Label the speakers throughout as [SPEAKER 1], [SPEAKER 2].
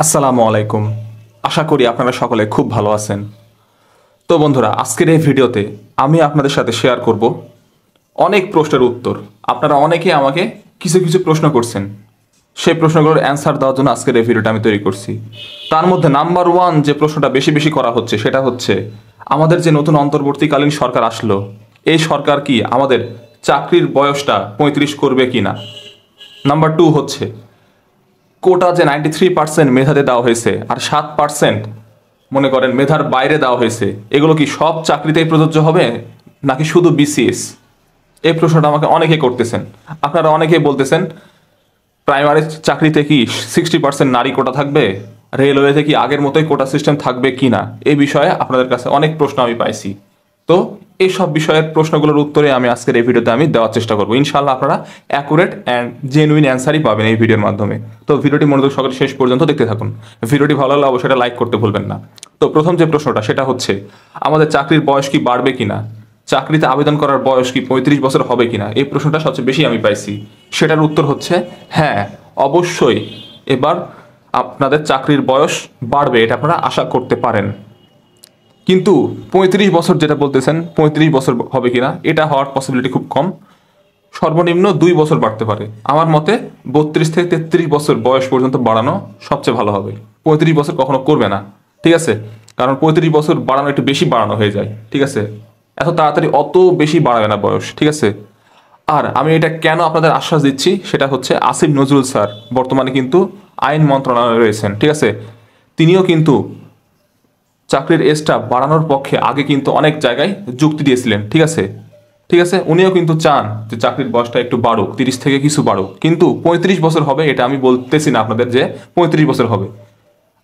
[SPEAKER 1] আসসালামু আলাইকুম। আশা করি আপনারা সকলে খুব ভালো আছেন। তো বন্ধুরা, আজকের এই ভিডিওতে আমি আপনাদের সাথে শেয়ার করব অনেক প্রশ্নের উত্তর। আপনারা অনেকেই আমাকে কিছু কিছু প্রশ্ন করছেন, সেই প্রশ্নগুলোর অ্যান্সার দেওয়ার জন্য আজকের এই ভিডিওটা আমি তৈরি করছি। তার মধ্যে নাম্বার ওয়ান যে প্রশ্নটা বেশি বেশি করা হচ্ছে সেটা হচ্ছে, আমাদের যে নতুন অন্তর্বর্তীকালীন সরকার আসলো, এই সরকার কি আমাদের চাকরির বয়সটা 35 করবে কি না। নাম্বার টু হচ্ছে, কোটা যে 93% মেধাতে দেওয়া হয়েছে আর 7% মনে করেন মেধার বাইরে দেওয়া হয়েছে, এগুলো কি সব চাকরিতেই প্রযোজ্য হবে নাকি শুধু বিসিএস? এই প্রশ্নটা আমাকে অনেকে করতেছেন। আপনারা অনেকেই বলতেছেন প্রাইমারি চাকরিতে কি 60% নারী কোটা থাকবে, রেলওয়েতে কি আগের মতোই কোটা সিস্টেম থাকবে কি না। এই বিষয়ে আপনাদের কাছে অনেক প্রশ্ন আমি পাইছি। তো এই সব বিষয়ের প্রশ্নগুলোর উত্তরে আমি আজকের এই ভিডিওতে আমি দেওয়ার চেষ্টা করবো। ইনশাল্লাহ আপনারা অ্যাকুরেট অ্যান্ড জেনুইন অ্যান্সারই পাবেন এই ভিডিওর মাধ্যমে। তো ভিডিওটি মনোযোগ সহকারে শেষ পর্যন্ত দেখতে থাকুন। ভিডিওটি ভালো লাগলে অবশ্যই লাইক করতে ভুলবেন না। তো প্রথম যে প্রশ্নটা সেটা হচ্ছে, আমাদের চাকরির বয়স কি বাড়বে কিনা, চাকরিতে আবেদন করার বয়স কি 35 বছর হবে কিনা, এই প্রশ্নটা সবচেয়ে বেশি আমি পাইছি। সেটার উত্তর হচ্ছে হ্যাঁ, অবশ্যই এবার আপনাদের চাকরির বয়স বাড়বে, এটা আপনারা আশা করতে পারেন। কিন্তু 35 বছর যেটা বলতেছেন, 35 বছর হবে কিনা, এটা হওয়ার পসিবিলিটি খুব কম। সর্বনিম্ন 2 বছর বাড়তে পারে। আমার মতে 32 থেকে 33 বছর বয়স পর্যন্ত বাড়ানো সবচেয়ে ভালো হবে। 35 বছর কখনো করবে না, ঠিক আছে? কারণ 35 বছর বাড়ানো একটু বেশি বাড়ানো হয়ে যায়, ঠিক আছে? এত তাড়াতাড়ি অত বেশি বাড়াবে না বয়স, ঠিক আছে? আর আমি এটা কেন আপনাদের আশ্বাস দিচ্ছি সেটা হচ্ছে, আসিফ নজরুল স্যার বর্তমানে কিন্তু আইন মন্ত্রণালয়ে রয়েছেন, ঠিক আছে? তিনিও কিন্তু চাকরির এজটা বাড়ানোর পক্ষে আগে কিন্তু অনেক জায়গায় যুক্তি দিয়েছিলেন, ঠিক আছে? ঠিক আছে, উনিও কিন্তু চান যে চাকরির বয়সটা একটু বাড়ুক, 30 থেকে কিছু বাড়ুক। কিন্তু 35 বছর হবে এটা আমি বলতেছি না আপনাদের যে 35 বছর হবে।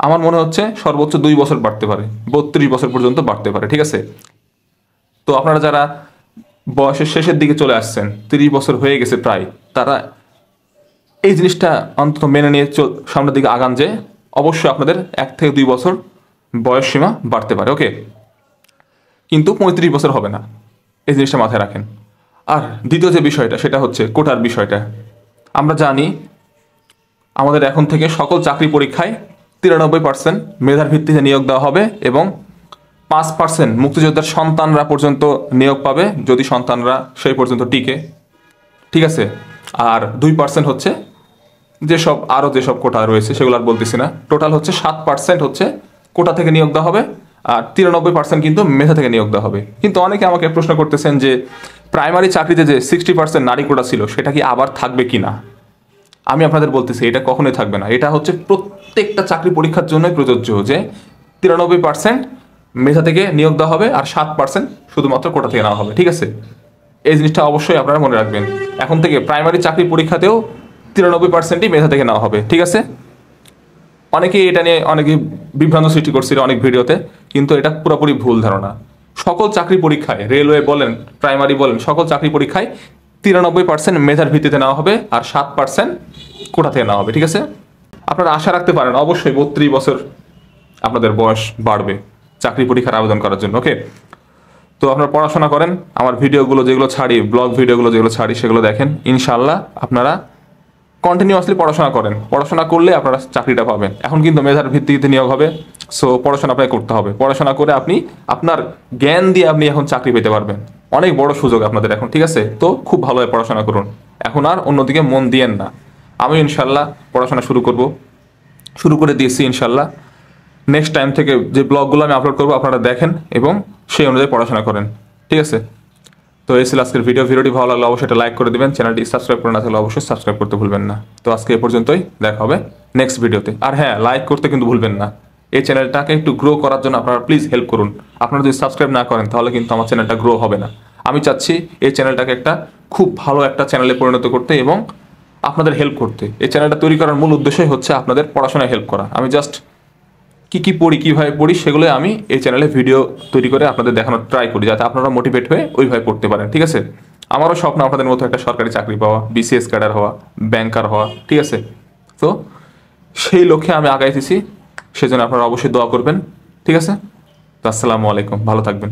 [SPEAKER 1] আমার মনে হচ্ছে সর্বোচ্চ 2 বছর বাড়তে পারে, 32 বছর পর্যন্ত বাড়তে পারে, ঠিক আছে? তো আপনারা যারা বয়সের শেষের দিকে চলে আসছেন, 30 বছর হয়ে গেছে প্রায়, তারা এই জিনিসটা অন্তত মেনে নিয়ে সামনের দিকে আগান যে অবশ্যই আপনাদের 1 থেকে 2 বছর বয়স সীমা বাড়তে পারে, ওকে? কিন্তু 35 বছর হবে না, এই জিনিসটা মাথায় রাখেন। আর দ্বিতীয় যে বিষয়টা সেটা হচ্ছে কোটার বিষয়টা। আমরা জানি আমাদের এখন থেকে সকল চাকরি পরীক্ষায় 93% মেধার ভিত্তিতে নিয়োগ দেওয়া হবে এবং 5% মুক্তিযোদ্ধার সন্তানরা পর্যন্ত নিয়োগ পাবে, যদি সন্তানরা সেই পর্যন্ত টিকে, ঠিক আছে? আর 2% হচ্ছে যেসব আরও যেসব কোটা রয়েছে সেগুলো আর বলতেছি না। টোটাল হচ্ছে 7% হচ্ছে কোটা থেকে নিয়োগ দেওয়া হবে, আর 93% কিন্তু মেধা থেকে নিয়োগ দেওয়া হবে। কিন্তু অনেকে আমাকে প্রশ্ন করতেছেন যে প্রাইমারি চাকরিতে যে 60% নারী কোটা ছিল সেটা কি আবার থাকবে কি না। আমি আপনাদের বলতেছি এটা কখনোই থাকবে না। এটা হচ্ছে প্রত্যেকটা চাকরি পরীক্ষার জন্যই প্রযোজ্য যে 93% মেধা থেকে নিয়োগ দেওয়া হবে আর 7% শুধুমাত্র কোটা থেকে নেওয়া হবে, ঠিক আছে? এই জিনিসটা অবশ্যই আপনারা মনে রাখবেন। এখন থেকে প্রাইমারি চাকরি পরীক্ষাতেও 93%ই মেধা থেকে নেওয়া হবে, ঠিক আছে? অনেকেই এটা নিয়ে অনেকে বিভ্রান্ত সৃষ্টি করছিল অনেক ভিডিওতে, কিন্তু এটা পুরোপুরি ভুল ধারণা। সকল চাকরি পরীক্ষায়, রেলওয়ে বলেন প্রাইমারি বলেন, সকল চাকরি পরীক্ষায় 93% মেধার ভিত্তিতে নেওয়া হবে আর 7% কোটা থেকে নেওয়া হবে, ঠিক আছে? আপনারা আশা রাখতে পারেন অবশ্যই 32 বছর আপনাদের বয়স বাড়বে চাকরি পরীক্ষার আবেদন করার জন্য, ওকে? তো আপনারা পড়াশোনা করেন, আমার ভিডিওগুলো যেগুলো ছাড়ি, ব্লগ ভিডিওগুলো যেগুলো ছাড়ি সেগুলো দেখেন। ইনশাল্লাহ আপনারা কন্টিনিউয়াসলি পড়াশোনা করেন, পড়াশোনা করলে আপনারা চাকরিটা পাবেন। এখন কিন্তু মেধার ভিত্তিতে নিয়োগ হবে, সো পড়াশোনা আপনাকে করতে হবে। পড়াশোনা করে আপনি আপনার জ্ঞান দিয়ে আপনি এখন চাকরি পেতে পারবেন। অনেক বড় সুযোগ আপনাদের এখন, ঠিক আছে? তো খুব ভালোভাবে পড়াশোনা করুন, এখন আর অন্যদিকে মন দিয়েন না। আমি ইনশাল্লাহ পড়াশোনা শুরু করে দিয়েছি ইনশাল্লাহ। নেক্সট টাইম থেকে যে ব্লগগুলো আমি আপলোড করবো আপনারা দেখেন এবং সেই অনুযায়ী পড়াশোনা করেন, ঠিক আছে? তো এই ছিল আজকের ভিডিওটি ভালো লাগলে অবশ্যই এটা লাইক করে দেবেন, চ্যানেলটি সাবস্ক্রাইব করে না থাকলে অবশ্যই সাবস্ক্রাইব করতে ভুলবেন না। তো আজকে এ পর্যন্তই, দেখা হবে নেক্সট ভিডিওতে। আর হ্যাঁ, লাইক করতে কিন্তু ভুলবেন না। এই চ্যানেলটাকে একটু গ্রো করার জন্য আপনারা প্লিজ হেল্প করুন। আপনারা যদি সাবস্ক্রাইব না করেন তাহলে কিন্তু আমার চ্যানেলটা গ্রো হবে না। আমি চাচ্ছি এই চ্যানেলটাকে একটা খুব ভালো একটা চ্যানেলে পরিণত করতে এবং আপনাদের হেল্প করতে। এই চ্যানেলটা তৈরি করার মূল উদ্দেশ্যই হচ্ছে আপনাদের পড়াশোনায় হেল্প করা। আমি জাস্ট কী পড়ি, কীভাবে পড়ি সেগুলো আমি এই চ্যানেলে ভিডিও তৈরি করে আপনাদের দেখানোর ট্রাই করি, যাতে আপনারা মোটিভেট হয়ে ওইভাবে পড়তে পারেন, ঠিক আছে? আমারও স্বপ্ন আপনাদের মতো একটা সরকারি চাকরি পাওয়া, বিসিএস ক্যাডার হওয়া, ব্যাংকার হওয়া, ঠিক আছে? তো সেই লক্ষ্যে আমি আগাইতেছি, সেজন্য আপনারা অবশ্যই দোয়া করবেন, ঠিক আছে? তো আসসালামু আলাইকুম, ভালো থাকবেন।